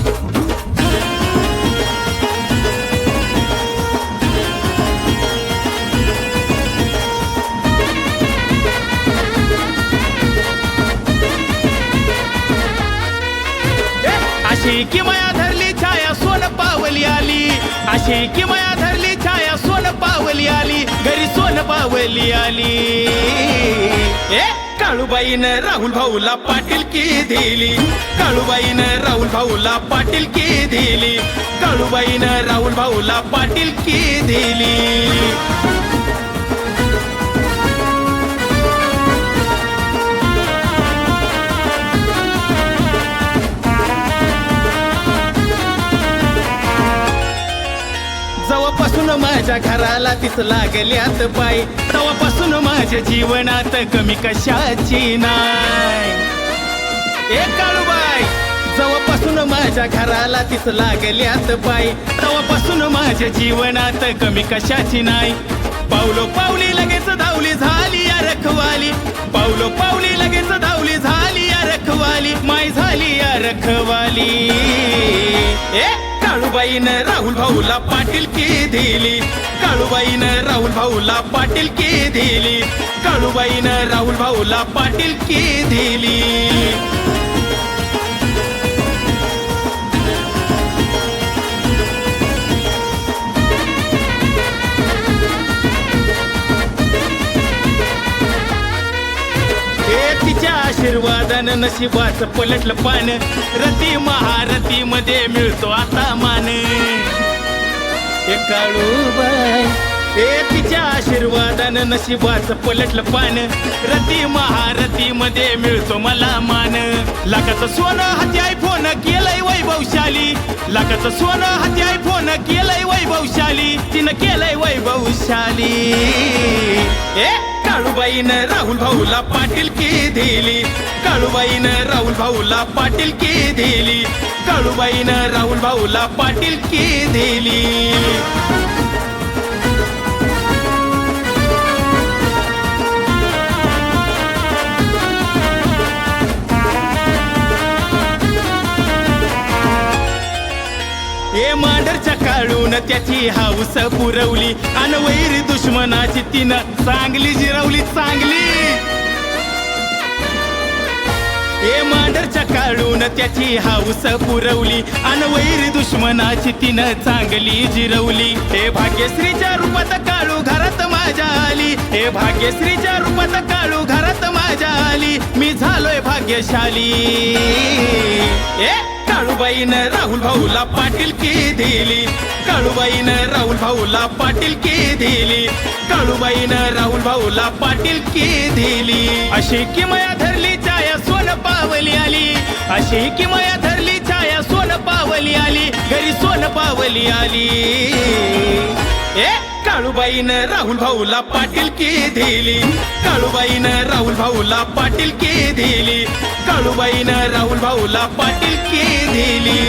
अशी की माया धरली छाया सोन पावली आली, अशी की माया धरली छाया सोन पावली आली, घरी सोन पावली आली. काळूबाईनं राहुल भाऊला पाटील की दिली, काळूबाईनं राहुल भाऊला पाटील की दिली, काळूबाईनं राहुल भाऊला पाटील की दिली. जेव्हापासून माझ्या घराला तीच लागल्यात पाय, तेव्हापासून माझ्या जीवनात कमी कशाची नाय. काळूबाई जेव्हापासून माझ्या घराला तीच लागल्यात पाय, तेव्हापासून माझ्या जीवनात कमी कशाची नाही. पावलो पावली लगेच धावली झाली या रखवाली, पावलो पावली लगेच धावली झाली या रखवाली, माय झाली या रखवाली. काळूबाईनं राहुल भाऊला पाटील की दिली, काळूबाईनं राहुल भाऊला पाटील की दिली, काळूबाईनं राहुल भाऊला पाटील की दिली. तिच्या आशीर्वादानं नशिबाचं पलटलं पान, रती महारती मध्ये मिळतो आता मान. काळूबाई तिच्या आशीर्वादानं नशिबाचं पलटलं पान, रती महारती मध्ये मिळतो मला मान. लाखाचं सोनं हाती आयफोन केलंय वैभवशाली, लाखाचं सोनं हाती आयफोन केलंय वैभवशाली, तिनं केलंय वैभवशाली. काळूबाईनं राहुल भाऊला पाटील की दिली, काळूबाईनं राहुल भाऊला पाटील की दिली, काळूबाईनं राहुल भाऊला पाटील की दिली. मांढरच्या काळून त्याची हाऊस पुरवली, अन वैरी दुश्मनाची तिनं चांगली जिरवली चांगली. मांढरच्या काळून त्याची हाऊस पुरवली, अन वैरी दुश्मनाची तिनं चांगली जिरवली. भाग्यश्रीच्या रूपात काळू घरात माझ्या आली, भाग्यश्रीच्या रूपात काळू घरात माझ्या आली, मी झालोय भाग्यशाली. काळूबाईनं राहुल भाऊला पाटील की दिली, काळूबाईनं राहुल भाऊला पाटील की दिली, काळूबाईनं राहुल भाऊला पाटील की दिली. अशी की माया धरली छाया सोन पावली आली, अशी की माया धरली छाया सोन पावली आली, घरी सोन पावली आली. काळूबाईनं राहुल भाऊला पाटील की दिली, काळूबाईनं राहुल भाऊला पाटील की दिली, काळूबाईनं राहुल भाऊला पाटील की दिली.